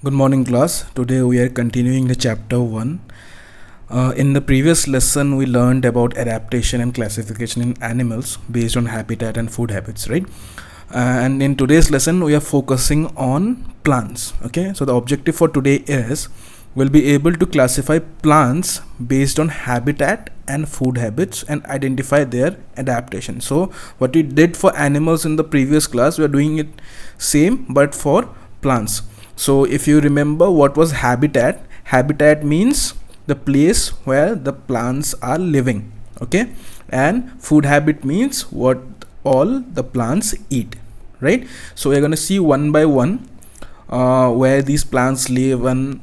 Good morning, class. Today we are continuing the chapter 1. In the previous lesson, we learned about adaptation and classification in animals based on habitat and food habits, right? And in today's lesson, we are focusing on plants. Okay, so the objective for today is we'll be able to classify plants based on habitat and food habits and identify their adaptation. So, what we did for animals in the previous class, we are doing it same but for plants. So if you remember what was habitat means the place where the plants are living, okay, and food habit means what all the plants eat, right? So we're going to see one by one where these plants live and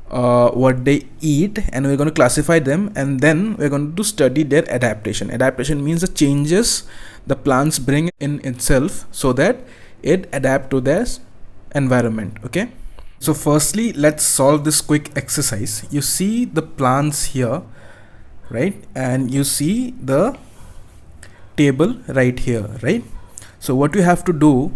what they eat, and we're going to classify them, and then we're going to study their adaptation means the changes the plants bring in itself so that it adapt to their environment. Okay, so firstly let's solve this quick exercise. You see the plants here, right, and you see the table right here, right? So what you have to do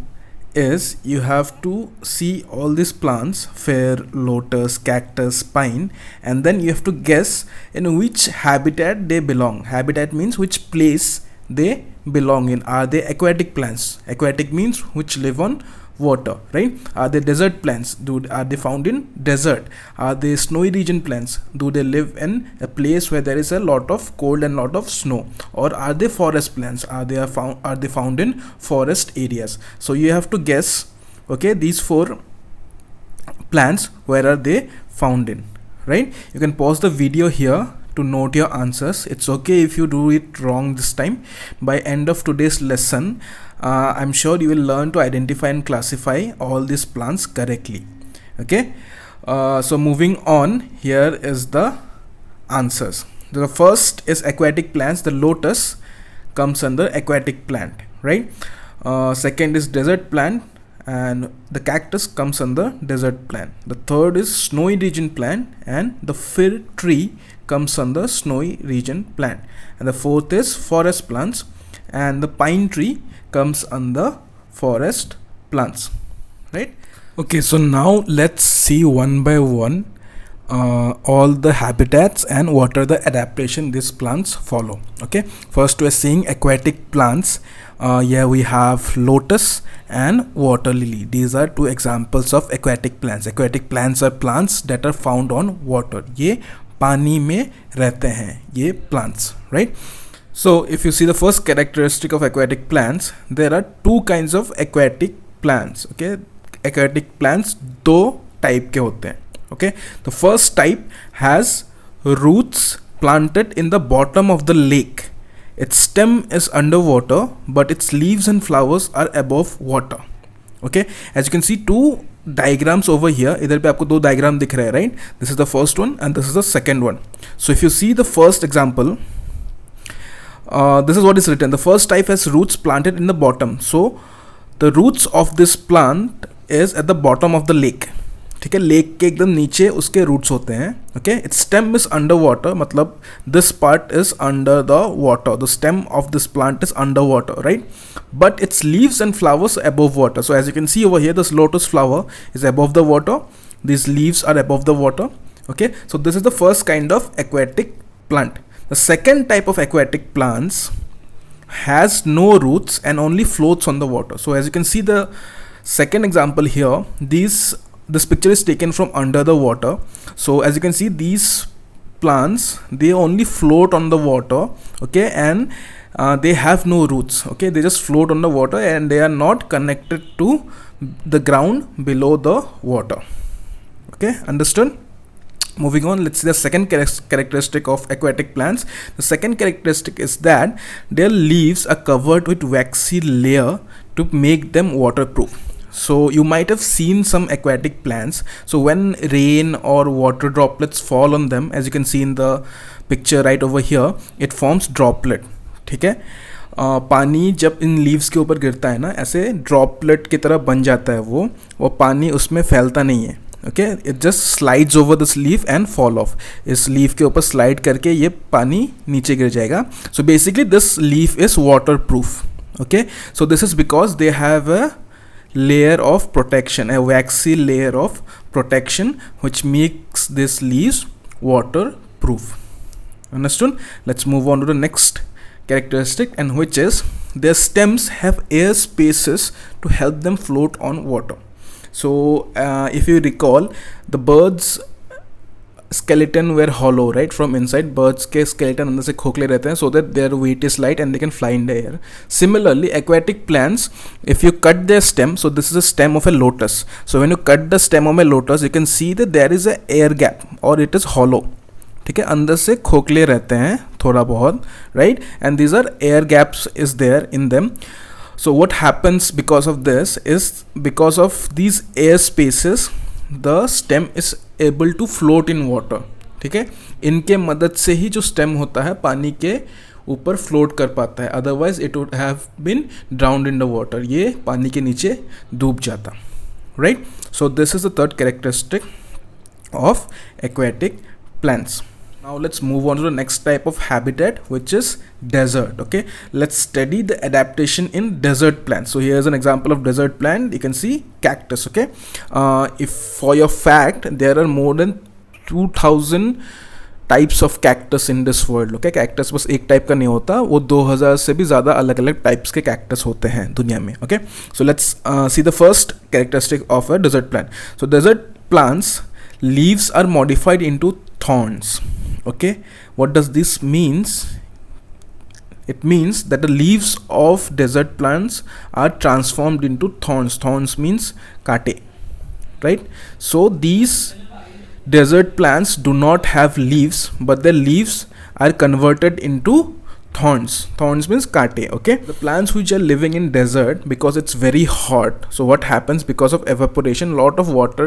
is you have to see all these plants: fir, lotus, cactus, pine, and then you have to guess in which habitat they belong. Habitat means which place they belong in. Are they aquatic plants? Aquatic means which live on water, right? Are they desert plants? Are they found in desert? Are they snowy region plants? Do they live in a place where there is a lot of cold and lot of snow? Or are they forest plants? Are they found in forest areas? So you have to guess, okay, these four plants, where are they found in, right? You can pause the video here to note your answers. It's okay if you do it wrong this time. By end of today's lesson, I'm sure you will learn to identify and classify all these plants correctly. Okay, so moving on, here is the answers. The first is aquatic plants. The lotus comes under aquatic plant, right? Second is desert plant, and the cactus comes under desert plant. The third is snowy region plant, and the fir tree comes under snowy region plant. And the fourth is forest plants, and the pine tree comes under forest plants, right? Okay, so now let's see one by one all the habitats and what are the adaptation these plants follow. Okay, first we're seeing aquatic plants. Here we have lotus and water lily. These are two examples of aquatic plants. Aquatic plants are plants that are found on water. ये पानी में रहते हैं ये plants, right? So if you see the first characteristic of aquatic plants, there are two kinds of aquatic plants. Okay, aquatic plants दो type के होते हैं. Okay, the first type has roots planted in the bottom of the lake. Its stem is underwater, but its leaves and flowers are above water. Okay, as you can see two diagrams over here. इधर पे आपको दो diagram दिख रहे हैं, right? This is the first one and this is the second one. So if you see the first example, this is what is written. The first type has roots planted in the bottom. So the roots of this plant is at the bottom of the lake. ठीक है, lake के एकदम नीचे उसके roots होते हैं. Okay, it's stem is under water, मतलब this part is under the water. The stem of this plant is under water, right? But its leaves and flowers above water. So as you can see over here, this lotus flower is above the water, these leaves are above the water. Okay, so this is the first kind of aquatic plant. The second type of aquatic plants has no roots and only floats on the water. So as you can see the second example here, this picture is taken from under the water. So as you can see, these plants, they only float on the water, okay, and they have no roots. Okay, they just float on the water and they are not connected to the ground below the water. Okay, understood? Moving on, let's see the second characteristic of aquatic plants. The second characteristic is that their leaves are covered with waxy layer to make them waterproof. So you might have seen some aquatic plants. So when rain or water droplets fall on them, as you can see in the picture right over here, it forms droplet. ठीक है, पानी जब in leaves के ऊपर गिरता है ना, ऐसे ड्रॉपलेट की तरह बन जाता है वो पानी उसमें फैलता नहीं है. Okay, it just slides over this leaf and fall of. इस लीफ के ऊपर स्लाइड करके ये पानी नीचे गिर जाएगा. So basically this leaf is water proof. Okay, so this is because they have a layer of protection, a waxy layer of protection, which makes these leaves waterproof. Understood? Let's move on to the next characteristic, and which is their stems have air spaces to help them float on water. So if you recall, the birds skeleton were hollow, right? From inside, birds के skeleton अंदर से खोखले रहते हैं, so that their weight is light and they can fly in the air. Similarly, aquatic plants, if you cut their stem, so this is a stem of a lotus. So when you cut the stem of a lotus, you can see that there is a air gap or it is hollow. ठीक है, अंदर से खोखले रहते हैं थोड़ा बहुत, right? And these are air gaps is there in them. So what happens because of this is, because of these air spaces, the stem is able to float in water. ठीक है, इनके मदद से ही जो स्टेम होता है पानी के ऊपर फ्लोट कर पाता है, otherwise it would have been drowned in the water, ये पानी के नीचे डूब जाता, right? So this is the third characteristic of aquatic plants. Now let's move on to the next type of habitat, which is desert. Okay, let's study the adaptation in desert plants. So here's an example of desert plant. You can see cactus. Okay, if for your fact, there are more than 2000 types of cactus in this world. Okay, cactus बस एक type का नहीं होता, वो 2000 से भी ज़्यादा अलग अलग टाइप्स के कैक्टस होते हैं दुनिया में. Okay, so let's see the first characteristic of a desert plant. So desert plants leaves are modified into thorns. Okay, what does this means? It means that the leaves of desert plants are transformed into thorns. Thorns means kaate, right? So these desert plants do not have leaves, but their leaves are converted into thorns. Thorns means kaate. Okay, the plants which are living in desert, because it's very hot, so what happens, because of evaporation, lot of water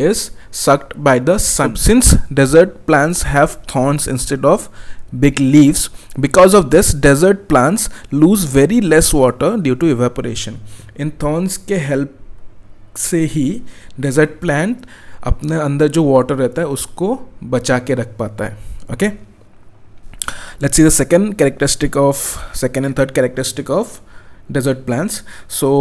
is sucked by the sun. Since desert plants have thorns instead of big leaves, because of this desert plants lose very less water due to evaporation. In thorns के help से ही desert plant अपने अंदर जो water रहता है उसको बचा के रख पाता है. Okay, let's see the second and third characteristic of desert plants. So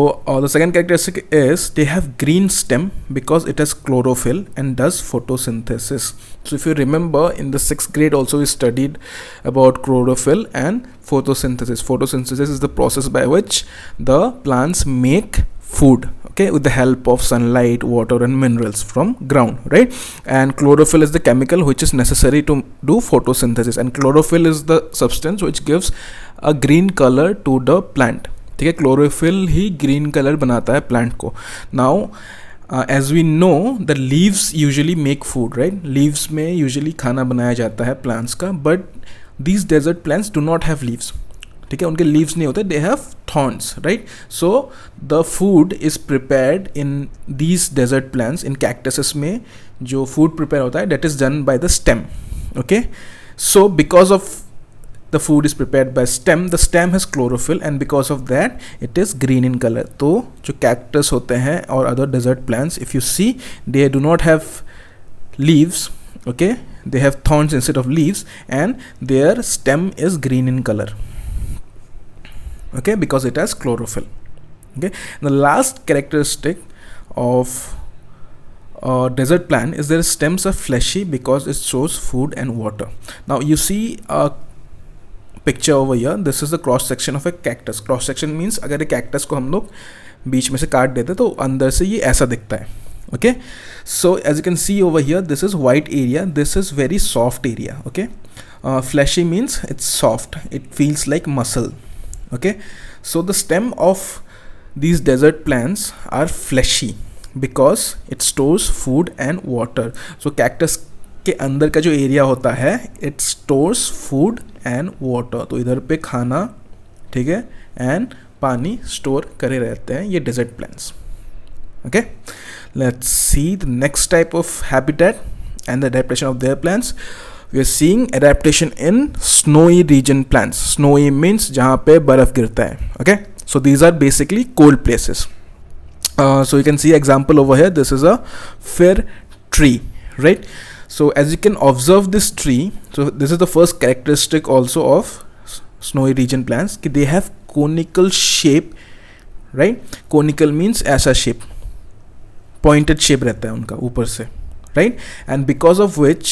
the second characteristic is they have green stem because it has chlorophyll and does photosynthesis. So if you remember, in the 6th grade also we studied about chlorophyll and photosynthesis. Photosynthesis is the process by which the plants make food, okay, with the help of sunlight, water and minerals from ground, right? And chlorophyll is the chemical which is necessary to do photosynthesis, and chlorophyll is the substance which gives a green color to the plant. ठीक है, chlorophyll ही green color बनाता है plant को. Now as we know, the leaves usually make food, right? Leaves में usually खाना बनाया जाता है plants का, but these desert plants do not have leaves. ठीक है, उनके लीव्स नहीं होते, they have thorns, right? So the food is prepared in these desert plants. In cactuses में जो फूड प्रिपेयर होता है, that is done by the stem. Okay, so because of the food is prepared by stem, the stem has chlorophyll and because of that it is green in colour. तो जो cactus होते हैं और other desert plants, if you see, they do not have leaves. Okay, they have thorns instead of leaves and there stem is green in colour. Okay, because it has chlorophyll. Okay, the last characteristic of desert plant is their stems are fleshy because it stores food and water. Now you see a picture over here. This is the cross section of a cactus. Cross section means अगर एक cactus को हम लोग बीच में से काट देते तो अंदर से ये ऐसा दिखता है. Okay, so as you can see over here, this is white area, this is very soft area. Okay, fleshy means it's soft, it feels like muscle. Okay, so the stem of these desert plants are fleshy because it stores food and water. So cactus के अंदर का जो area होता है, it stores food and water. तो इधर पे खाना, ठीक है, and पानी स्टोर करे रहते हैं ये desert plants. Okay, let's see the next type of habitat and the adaptation of their plants. We are seeing adaptation in snowy region plants. Snowy means जहाँ पे बर्फ गिरता है. Okay, so these are basically cold places. So you can see example over here. This is a fir tree, right? So as you can observe this tree, so this is the first characteristic also of snowy region plants, कि they have conical shape right. Conical means ऐसा shape, pointed shape रहता है उनका ऊपर से, right. And because of which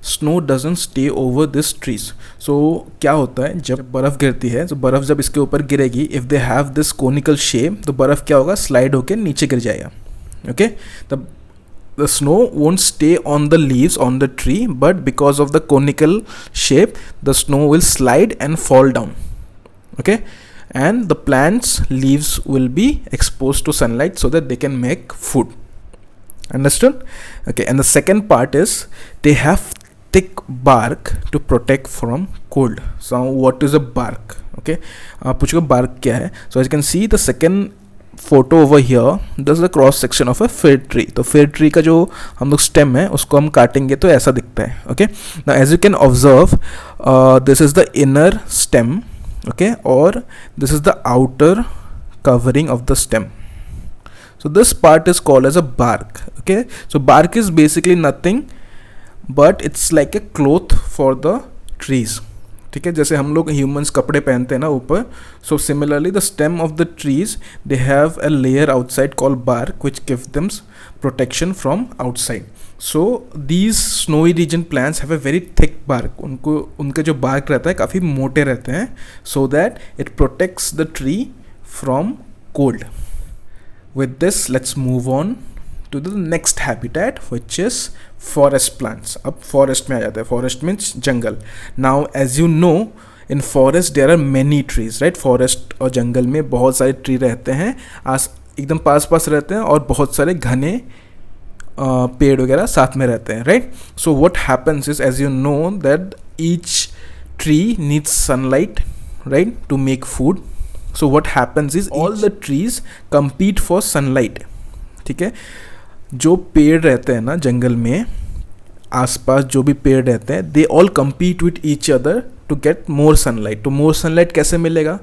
snow doesn't stay over this trees. So क्या होता है जब बर्फ़ गिरती है, तो बर्फ़ जब इसके ऊपर गिरेगी, if they have this conical shape, तो बर्फ़ क्या होगा, स्लाइड होकर नीचे गिर जाएगा. ओके, तब the snow won't stay on the leaves on the tree, but because of the conical shape the snow will slide and fall down. Okay, and the plants leaves will be exposed to sunlight so that they can make food. Understood? Okay, and the second part is they have thick bark to protect from cold. So what is a bark? Okay, आप पूछोगे bark क्या है. So as you can see the second photo over here, this is the cross section of a फिर tree. तो फिर tree का जो हम लोग स्टेम है उसको हम काटेंगे तो ऐसा दिखता है. Okay, now as you can observe this is the inner stem. Okay, और this is the outer covering of the stem. So this part is called as a bark. Okay, so bark is basically nothing but it's like a cloth for the trees. ठीक है, जैसे हम लोग humans कपड़े पहनते हैं ना ऊपर. So similarly the stem of the trees they have a layer outside called bark which give them protection from outside. So these snowy region plants have a very thick bark. उनके जो bark रहता है काफ़ी मोटे रहते हैं, so that it protects the tree from cold. With this let's move on to the next habitat which is forest plants. अब forest में आ जाते हैं. forest means jungle. Now as you know in forest there are many trees, right? forest और जंगल में बहुत सारे tree रहते हैं, एकदम पास पास रहते हैं और बहुत सारे घने पेड़ वगैरह साथ में रहते हैं, right? So what happens is, as you know that each tree needs sunlight, right, to make food. So what happens is all the trees compete for sunlight. ठीक है, जो पेड़ रहते हैं ना जंगल में, आसपास जो भी पेड़ रहते हैं, they all compete with each other to get more sunlight. तो मोर सनलाइट कैसे मिलेगा?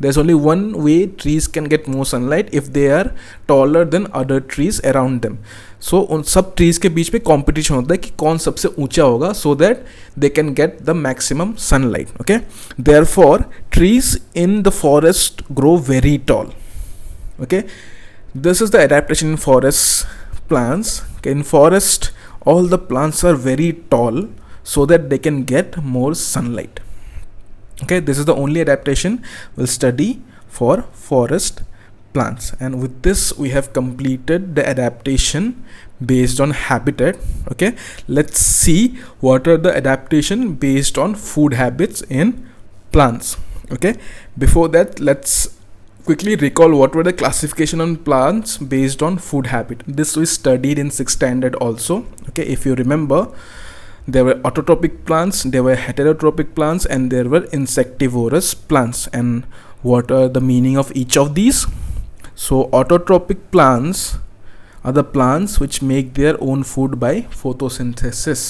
There is only one way trees can get more sunlight, if they are taller than other trees around them. So उन सब trees के बीच में competition होता है कि कौन सबसे ऊंचा होगा, so that they can get the maximum sunlight. Okay, therefore trees in the forest grow very tall. Okay, this is the adaptation in forest plants. Okay, in forest all the plants are very tall so that they can get more sunlight. Okay, this is the only adaptation we'll study for forest plants, and with this we have completed the adaptation based on habitat. Okay, let's see what are the adaptation based on food habits in plants. Okay, before that let's quickly recall what were the classification on plants based on food habit. This we studied in 6th standard also. Okay, if you remember, there were autotrophic plants, there were heterotrophic plants, and there were insectivorous plants. And what are the meaning of each of these? So autotrophic plants are the plants which make their own food by photosynthesis,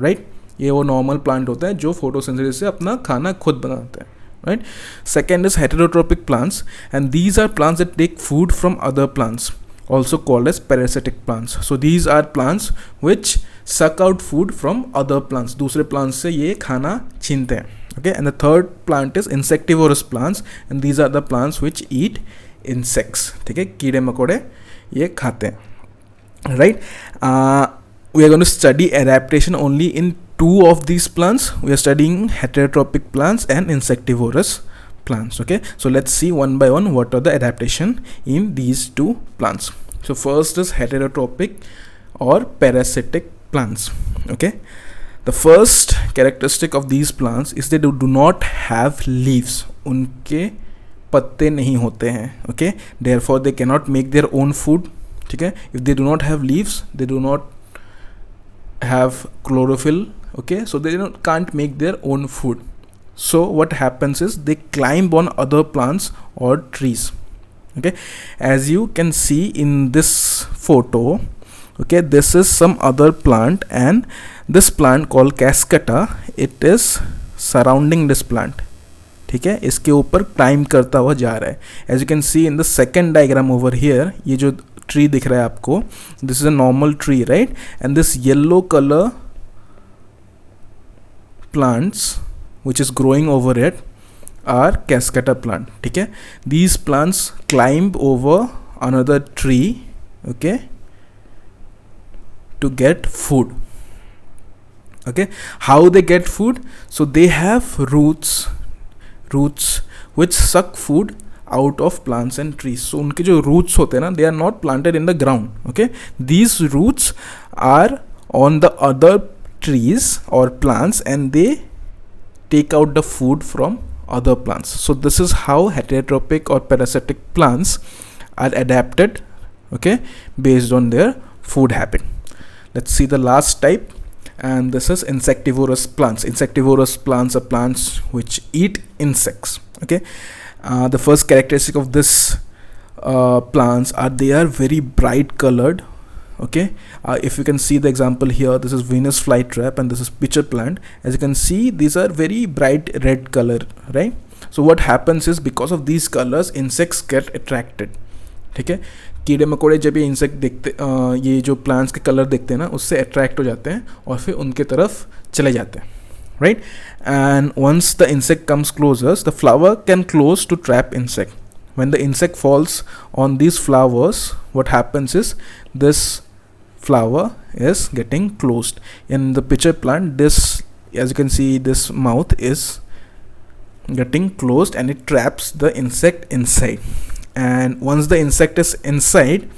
right? ये वो normal plant होता है जो photosynthesis से अपना खाना खुद बनाते हैं, right? Second is heterotrophic plants, and these are plants that take food from other plants, also called as parasitic plants. So these are plants which suck out food from other plants. दूसरे plants से ये खाना छीनते हैं. Okay, and the third plant is insectivorous plants, and these are the plants which eat insects. ठीक है, कीड़े मकोड़े ये खाते हैं, right? We are going to study adaptation only in two of these plants. We are studying heterotrophic plants and insectivorous plants. Okay, so let's see one by one what are the adaptation in these two plants. So first is heterotrophic or parasitic plants. Okay, the first characteristic of these plants is they do not have leaves. उनके पत्ते नहीं होते हैं. Okay, therefore they cannot make their own food. ठीक है, if they do not have leaves, they do not have chlorophyll. Okay, so they can't make their own food. So what happens is they climb on other plants or trees. Okay, as you can see in this photo, okay, this is some other plant, and this plant called cascata, it is surrounding this plant. ठीक है, इसके ऊपर climb करता हुआ जा रहा है. As you can see in the second diagram over here, ये जो ट्री दिख रहा है आपको, this is a normal tree, right? And this yellow color plants which is growing over it, are cascata plant. ठीक है, these plants climb over another tree, okay, to get food. Okay, how they get food? So they have roots which suck food out of plants and trees. So उनके जो roots होते हैं ना, they are not planted in the ground. Okay, these roots are on the other trees or plants and they take out the food from other plants. So this is how heterotrophic or parasitic plants are adapted, okay, based on their food habit. Let's see the last type, and this is insectivorous plants. Insectivorous plants are plants which eat insects. Okay, the first characteristic of this plants are they are very bright colored. Okay, if you can see the example here, this is Venus flytrap and this is pitcher plant. As you can see, these are very bright red color, right? So what happens is because of these colors, insects get attracted. ठीक है, कीड़े मकोड़े जब ये insect देखते ये जो plants के कलर देखते हैं ना, उससे अट्रैक्ट हो जाते हैं और फिर उनके तरफ चले जाते हैं, right? And once the insect comes closer, the flower can close to trap insect. When the insect falls on these flowers, what happens is this flower is getting closed. In the pitcher plant, this, as you can see, this mouth is getting closed and it traps the insect inside. And once the insect is inside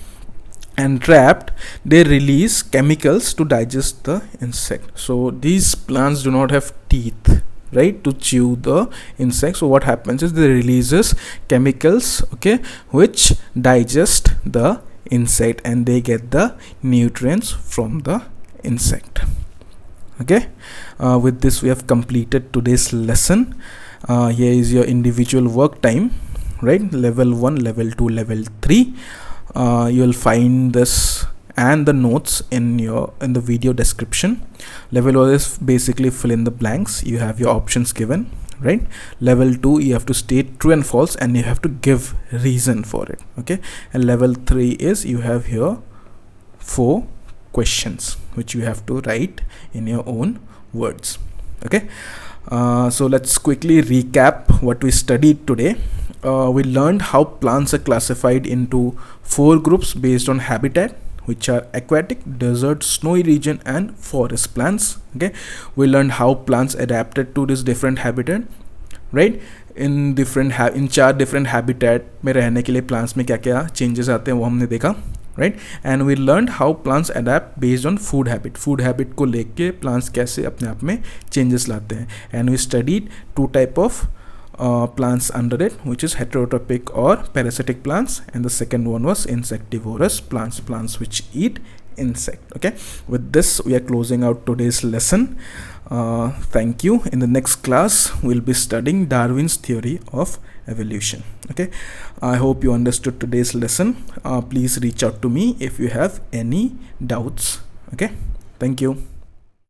and trapped, they release chemicals to digest the insect. So these plants do not have teeth, right, to chew the insect. So what happens is they releases chemicals, okay, which digest the insect and they get the nutrients from the insect. Okay, with this we have completed today's lesson. Here is your individual work time, right? Level 1, level 2, level 3. You will find this and the notes in the video description. Level 1 is basically fill in the blanks. You have your options given, right? Level 2, you have to state true and false and you have to give reason for it. Okay, and level 3 is you have here 4 questions which you have to write in your own words. Okay, so let's quickly recap what we studied today. We learned how plants are classified into 4 groups based on habitat, which are aquatic, desert, snowy region and forest plants. Okay, we learned how plants adapted to this different habitat, right? In 4 different habitat में रहने के लिए plants में क्या क्या changes आते हैं वो हमने देखा, right? And we learned how plants adapt based on food habit. Food habit को लेके plants कैसे अपने आप में changes लाते हैं. And we studied 2 type of plants under it, which is heterotrophic or parasitic plants, and the second one was insectivorous plants which eat insect. Okay, with this we are closing out today's lesson. Thank you. In the next class we'll be studying Darwin's theory of evolution. Okay, I hope you understood today's lesson. Please reach out to me if you have any doubts. Okay, thank you.